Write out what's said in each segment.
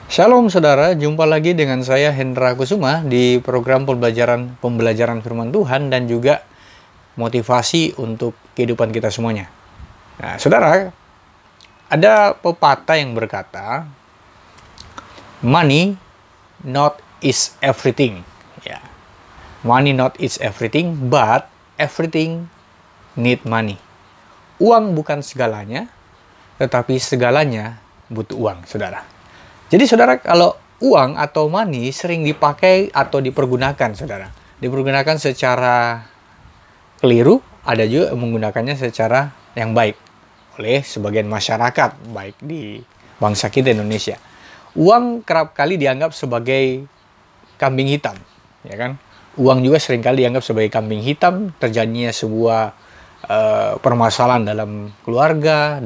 Shalom saudara, jumpa lagi dengan saya Hendra Kusuma di program pembelajaran firman Tuhan dan juga motivasi untuk kehidupan kita semuanya. Nah, saudara, ada pepatah yang berkata, money not is everything. Ya, money not is everything, but everything need money. Uang bukan segalanya, tetapi segalanya butuh uang, saudara. Jadi saudara, kalau uang atau money sering dipakai atau dipergunakan, saudara. Dipergunakan secara keliru, ada juga menggunakannya secara yang baik oleh sebagian masyarakat, baik di bangsa kita Indonesia. Uang kerap kali dianggap sebagai kambing hitam, ya kan? Uang juga seringkali dianggap sebagai kambing hitam, terjadinya sebuah permasalahan dalam keluarga,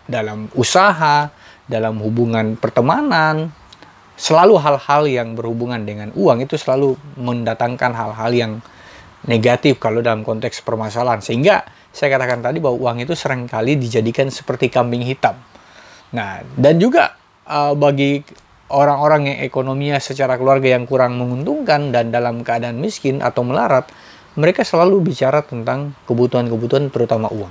dalam usaha, dalam hubungan pertemanan. Selalu hal-hal yang berhubungan dengan uang itu selalu mendatangkan hal-hal yang negatif kalau dalam konteks permasalahan. Sehingga saya katakan tadi bahwa uang itu seringkali dijadikan seperti kambing hitam. Nah, dan juga bagi orang-orang yang ekonominya secara keluarga yang kurang menguntungkan dan dalam keadaan miskin atau melarat, mereka selalu bicara tentang kebutuhan-kebutuhan terutama uang.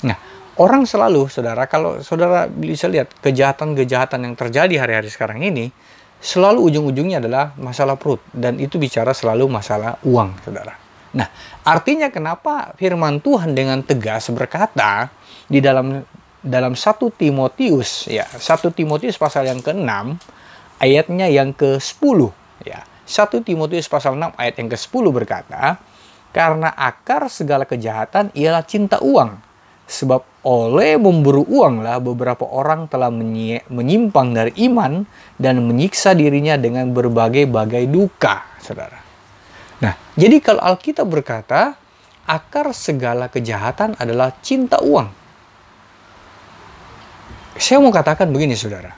Nah, orang selalu, saudara, kalau saudara bisa lihat kejahatan-kejahatan yang terjadi hari-hari sekarang ini, selalu ujung-ujungnya adalah masalah perut. Dan itu bicara selalu masalah uang, saudara. Nah, artinya kenapa firman Tuhan dengan tegas berkata di dalam 1 Timotius, ya, 1 Timotius pasal yang ke-6, ayatnya yang ke-10, ya. 1 Timotius pasal 6 ayat yang ke-10 berkata, karena akar segala kejahatan ialah cinta uang. Sebab oleh memburu uanglah beberapa orang telah menyimpang dari iman dan menyiksa dirinya dengan berbagai-bagai duka, saudara. Nah, jadi kalau Alkitab berkata, akar segala kejahatan adalah cinta uang. Saya mau katakan begini, saudara.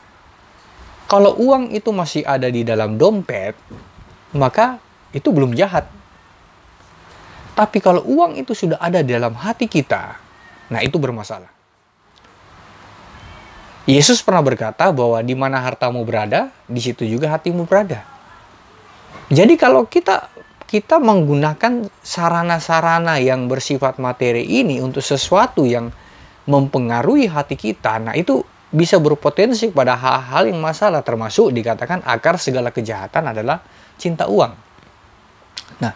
Kalau uang itu masih ada di dalam dompet, maka itu belum jahat. Tapi kalau uang itu sudah ada di dalam hati kita, nah itu bermasalah. Yesus pernah berkata bahwa di mana hartamu berada, di situ juga hatimu berada. Jadi kalau kita menggunakan sarana-sarana yang bersifat materi ini untuk sesuatu yang mempengaruhi hati kita, nah itu bisa berpotensi pada hal-hal yang masalah, termasuk dikatakan akar segala kejahatan adalah cinta uang. Nah,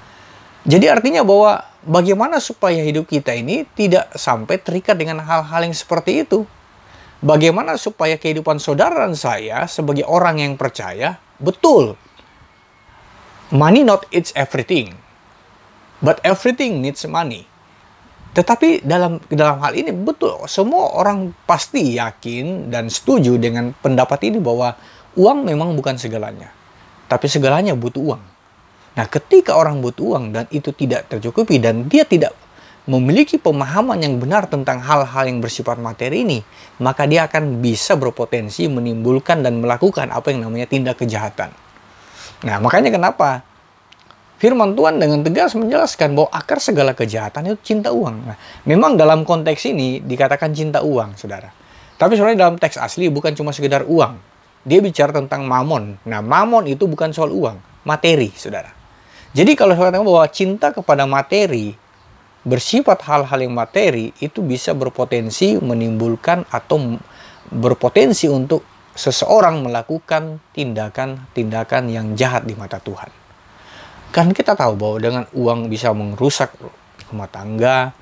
jadi artinya bahwa bagaimana supaya hidup kita ini tidak sampai terikat dengan hal-hal yang seperti itu. Bagaimana supaya kehidupan saudara dan saya sebagai orang yang percaya, betul, money not is everything, but everything needs money. Tetapi dalam hal ini betul, semua orang pasti yakin dan setuju dengan pendapat ini bahwa uang memang bukan segalanya. Tapi segalanya butuh uang. Nah, ketika orang butuh uang dan itu tidak tercukupi dan dia tidak memiliki pemahaman yang benar tentang hal-hal yang bersifat materi ini, maka dia akan bisa berpotensi menimbulkan dan melakukan apa yang namanya tindak kejahatan. Nah, makanya kenapa firman Tuhan dengan tegas menjelaskan bahwa akar segala kejahatan itu cinta uang. Nah, memang dalam konteks ini dikatakan cinta uang, saudara. Tapi sebenarnya dalam teks asli bukan cuma sekedar uang. Dia bicara tentang mamon. Nah, mamon itu bukan soal uang, materi, saudara. Jadi kalau saya katakan bahwa cinta kepada materi, bersifat hal-hal yang materi, itu bisa berpotensi menimbulkan atau berpotensi untuk seseorang melakukan tindakan-tindakan yang jahat di mata Tuhan. Kan kita tahu bahwa dengan uang bisa merusak rumah tangga,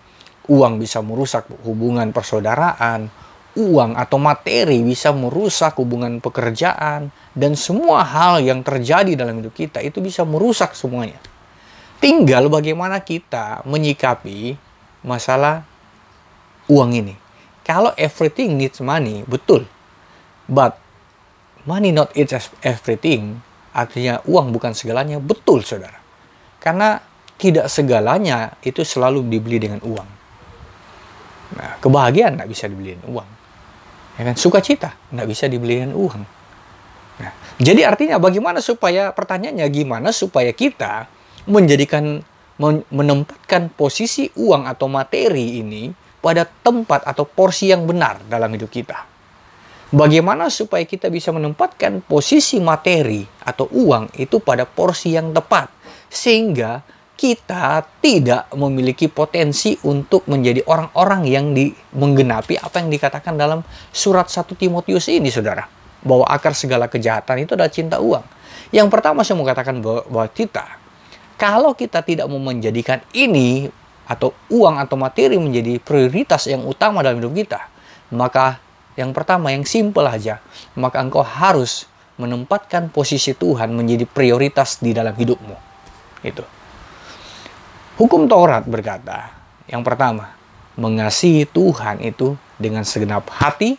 uang bisa merusak hubungan persaudaraan, uang atau materi bisa merusak hubungan pekerjaan, dan semua hal yang terjadi dalam hidup kita itu bisa merusak semuanya. Tinggal bagaimana kita menyikapi masalah uang ini. Kalau everything needs money, betul. But money not is everything, artinya uang bukan segalanya, betul, saudara. Karena tidak segalanya itu selalu dibeli dengan uang. Nah, kebahagiaan tidak bisa dibeli dengan uang. Ya kan? Sukacita tidak bisa dibeli dengan uang. Nah, jadi artinya pertanyaannya gimana supaya kita menempatkan posisi uang atau materi ini pada tempat atau porsi yang benar dalam hidup kita. Bagaimana supaya kita bisa menempatkan posisi materi atau uang itu pada porsi yang tepat, sehingga kita tidak memiliki potensi untuk menjadi orang-orang yang menggenapi apa yang dikatakan dalam surat 1 Timotius ini, saudara. Bahwa akar segala kejahatan itu adalah cinta uang. Yang pertama saya mau katakan bahwa kalau kita tidak mau menjadikan ini atau uang atau materi menjadi prioritas yang utama dalam hidup kita, maka yang pertama, yang simple aja, maka engkau harus menempatkan posisi Tuhan menjadi prioritas di dalam hidupmu. Itu. Hukum Taurat berkata, yang pertama, mengasihi Tuhan itu dengan segenap hati,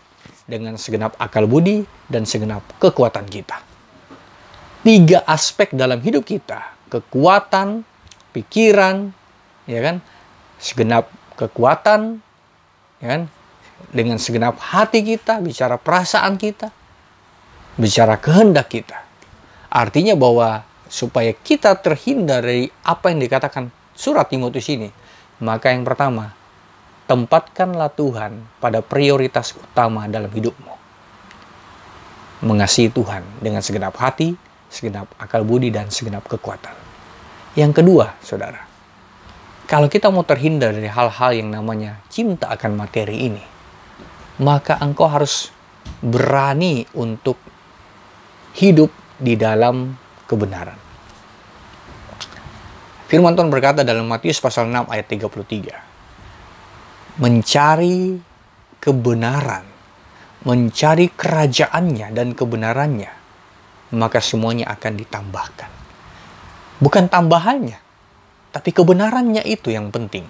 dengan segenap akal budi, dan segenap kekuatan kita. 3 aspek dalam hidup kita, kekuatan, pikiran, ya kan, segenap kekuatan, ya kan, dengan segenap hati kita, bicara perasaan kita, bicara kehendak kita. Artinya bahwa supaya kita terhindar dari apa yang dikatakan surat Timotius ini, maka yang pertama, tempatkanlah Tuhan pada prioritas utama dalam hidupmu. Mengasihi Tuhan dengan segenap hati, segenap akal budi, dan segenap kekuatan. Yang kedua, saudara, kalau kita mau terhindar dari hal-hal yang namanya cinta akan materi ini, maka engkau harus berani untuk hidup di dalam kebenaran. Firman Tuhan berkata dalam Matius pasal 6 ayat 33. Mencari kebenaran, mencari kerajaannya dan kebenarannya, maka semuanya akan ditambahkan. Bukan tambahannya, tapi kebenarannya itu yang penting.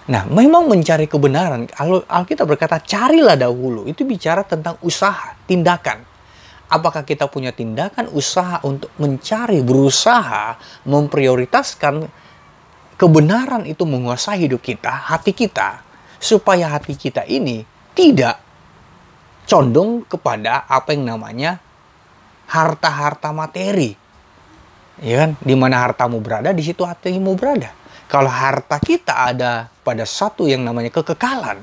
Nah, memang mencari kebenaran, kalau Alkitab berkata carilah dahulu, itu bicara tentang usaha, tindakan. Apakah kita punya tindakan usaha untuk mencari, berusaha, memprioritaskan kebenaran itu menguasai hidup kita, hati kita, supaya hati kita ini tidak condong kepada apa yang namanya harta-harta materi. Ya kan? Di mana hartamu berada, di situ hatimu berada. Kalau harta kita ada pada satu yang namanya kekekalan,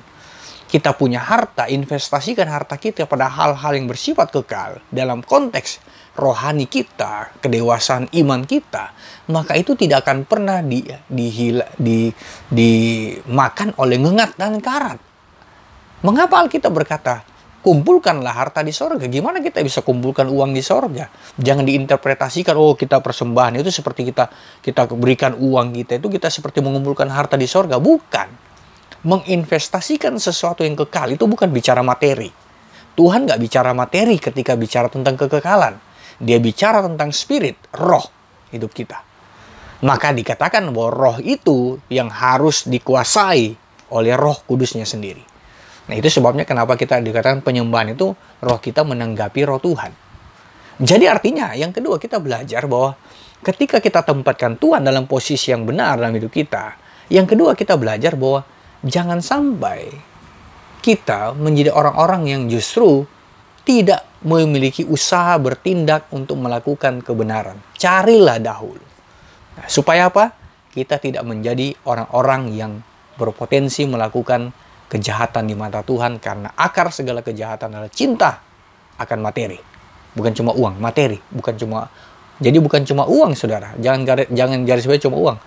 kita punya harta, investasikan harta kita pada hal-hal yang bersifat kekal dalam konteks rohani kita, kedewasaan iman kita, maka itu tidak akan pernah dimakan oleh ngengat dan karat. Mengapa Alkitab berkata, kumpulkanlah harta di sorga? Gimana kita bisa kumpulkan uang di sorga? Jangan diinterpretasikan, oh kita persembahan itu seperti kita berikan uang kita, itu kita seperti mengumpulkan harta di sorga. Bukan. Menginvestasikan sesuatu yang kekal itu bukan bicara materi. Tuhan nggak bicara materi ketika bicara tentang kekekalan. Dia bicara tentang spirit, roh hidup kita. Maka dikatakan bahwa roh itu yang harus dikuasai oleh Roh Kudusnya sendiri. Nah, itu sebabnya kenapa kita dikatakan penyembahan itu roh kita menanggapi roh Tuhan. Jadi artinya yang kedua, kita belajar bahwa ketika kita tempatkan Tuhan dalam posisi yang benar dalam hidup kita, yang kedua kita belajar bahwa jangan sampai kita menjadi orang-orang yang justru tidak memiliki usaha bertindak untuk melakukan kebenaran. Carilah dahulu. Nah, supaya apa? Kita tidak menjadi orang-orang yang berpotensi melakukan kejahatan di mata Tuhan, karena akar segala kejahatan adalah cinta akan materi. Bukan cuma uang, materi. Jadi bukan cuma uang, saudara. Jangan garis bawah cuma uang.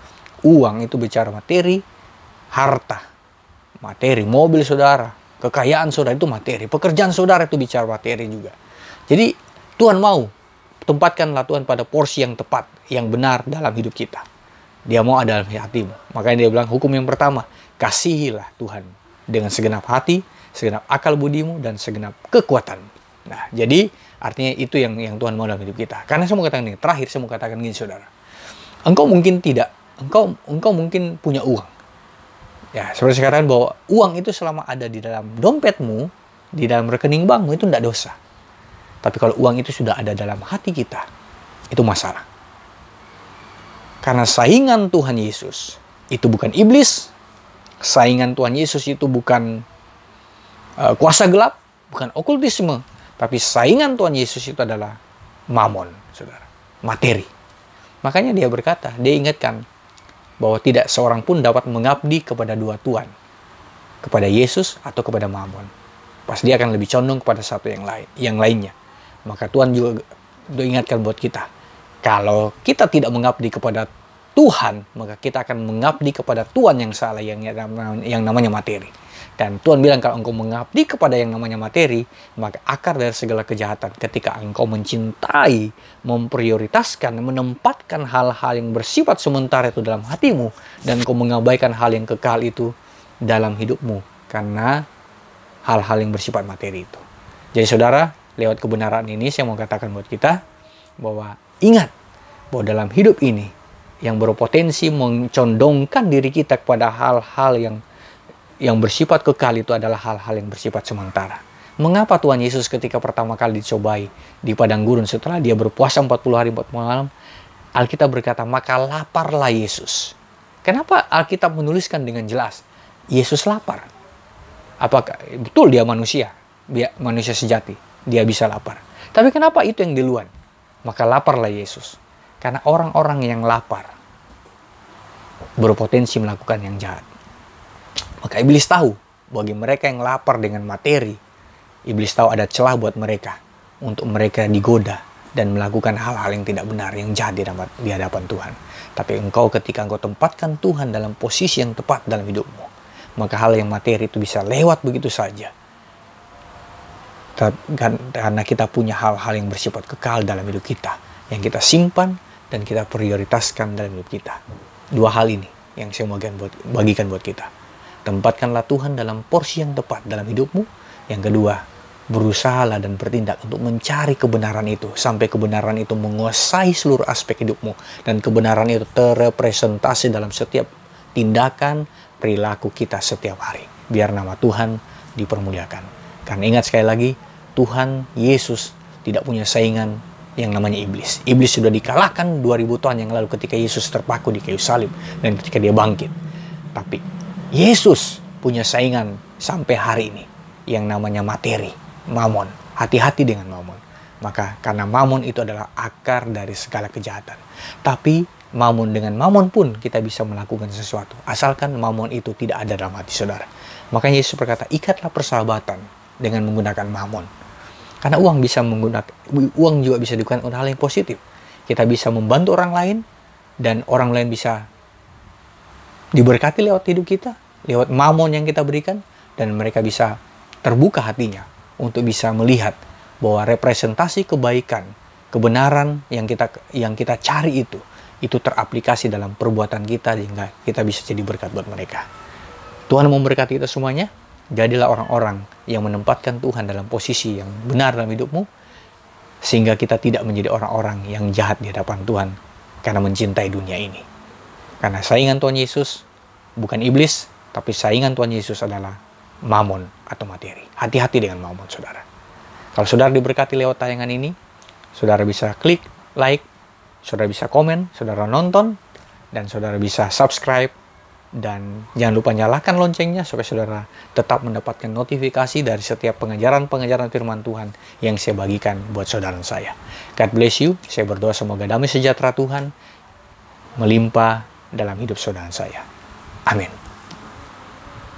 Uang itu bicara materi, harta, materi, mobil saudara, kekayaan saudara itu materi, pekerjaan saudara itu bicara materi juga. Jadi Tuhan mau tempatkanlah Tuhan pada porsi yang tepat, yang benar dalam hidup kita. Dia mau ada dalam hatimu. Makanya dia bilang hukum yang pertama, kasihilah Tuhan dengan segenap hati, segenap akal budimu, dan segenap kekuatan. Nah, jadi artinya itu yang Tuhan mau dalam hidup kita. Karena saya mau katakan ini, terakhir saya mau katakan gini, saudara. Engkau mungkin mungkin punya uang. Ya, seperti saya katakan bahwa uang itu selama ada di dalam dompetmu, di dalam rekening bankmu, itu tidak dosa. Tapi kalau uang itu sudah ada dalam hati kita, itu masalah. Karena saingan Tuhan Yesus itu bukan iblis. Saingan Tuhan Yesus itu bukan kuasa gelap, bukan okultisme, tapi saingan Tuhan Yesus itu adalah mamon, saudara, materi. Makanya dia berkata, dia ingatkan bahwa tidak seorang pun dapat mengabdi kepada dua tuan, kepada Yesus atau kepada mamon. pasti dia akan lebih condong kepada satu yang lainnya. Maka Tuhan juga ingatkan buat kita, kalau kita tidak mengabdi kepada Tuhan, maka kita akan mengabdi kepada Tuhan yang salah, yang namanya materi. Dan Tuhan bilang, kalau engkau mengabdi kepada yang namanya materi, maka akar dari segala kejahatan. Ketika engkau mencintai, memprioritaskan, menempatkan hal-hal yang bersifat sementara itu dalam hatimu, dan engkau mengabaikan hal yang kekal itu dalam hidupmu, karena hal-hal yang bersifat materi itu. Jadi saudara, lewat kebenaran ini saya mau katakan buat kita, bahwa ingat, bahwa dalam hidup ini, yang berpotensi mencondongkan diri kita kepada hal-hal yang bersifat kekal itu adalah hal-hal yang bersifat sementara. Mengapa Tuhan Yesus ketika pertama kali dicobai di padang gurun setelah dia berpuasa 40 hari 40 malam, Alkitab berkata, maka laparlah Yesus. Kenapa Alkitab menuliskan dengan jelas Yesus lapar? Apakah betul dia manusia sejati, dia bisa lapar? Tapi kenapa itu yang duluan? Maka laparlah Yesus. Karena orang-orang yang lapar berpotensi melakukan yang jahat. Maka iblis tahu, bagi mereka yang lapar dengan materi, iblis tahu ada celah buat mereka, untuk mereka digoda dan melakukan hal-hal yang tidak benar, yang jahat di hadapan Tuhan. Tapi ketika engkau tempatkan Tuhan dalam posisi yang tepat dalam hidupmu, maka hal yang materi itu bisa lewat begitu saja. Karena kita punya hal-hal yang bersifat kekal dalam hidup kita, yang kita simpan dan kita prioritaskan dalam hidup kita. Dua hal ini yang saya mau bagikan buat kita. Tempatkanlah Tuhan dalam porsi yang tepat dalam hidupmu. Yang kedua, berusahalah dan bertindak untuk mencari kebenaran itu, sampai kebenaran itu menguasai seluruh aspek hidupmu, dan kebenaran itu terrepresentasi dalam setiap tindakan, perilaku kita setiap hari. Biar nama Tuhan dipermuliakan. Karena ingat sekali lagi, Tuhan Yesus tidak punya saingan yang namanya iblis. Iblis sudah dikalahkan 2000 tahun yang lalu ketika Yesus terpaku di kayu salib dan ketika dia bangkit. Tapi Yesus punya saingan sampai hari ini yang namanya materi, mamon. Hati-hati dengan mamon. Maka karena mamon itu adalah akar dari segala kejahatan. Tapi dengan mamon pun kita bisa melakukan sesuatu, asalkan mamon itu tidak ada dalam hati saudara. Makanya Yesus berkata, ikatlah persahabatan dengan menggunakan mamon. Karena uang juga bisa digunakan untuk hal yang positif. Kita bisa membantu orang lain, dan orang lain bisa diberkati lewat hidup kita, lewat mamon yang kita berikan, dan mereka bisa terbuka hatinya untuk bisa melihat bahwa representasi kebaikan, kebenaran yang kita cari itu teraplikasi dalam perbuatan kita, sehingga kita bisa jadi berkat buat mereka. Tuhan memberkati kita semuanya. Jadilah orang-orang yang menempatkan Tuhan dalam posisi yang benar dalam hidupmu, sehingga kita tidak menjadi orang-orang yang jahat di hadapan Tuhan karena mencintai dunia ini. Karena saingan Tuhan Yesus bukan iblis, tapi saingan Tuhan Yesus adalah mamon atau materi. Hati-hati dengan mamon, saudara. Kalau saudara diberkati lewat tayangan ini, saudara bisa klik like, saudara bisa komen, saudara nonton, dan saudara bisa subscribe. Dan jangan lupa nyalakan loncengnya supaya saudara tetap mendapatkan notifikasi dari setiap pengajaran-pengajaran firman Tuhan yang saya bagikan buat saudara saya. God bless you. Saya berdoa semoga damai sejahtera Tuhan melimpah dalam hidup saudara saya. Amin.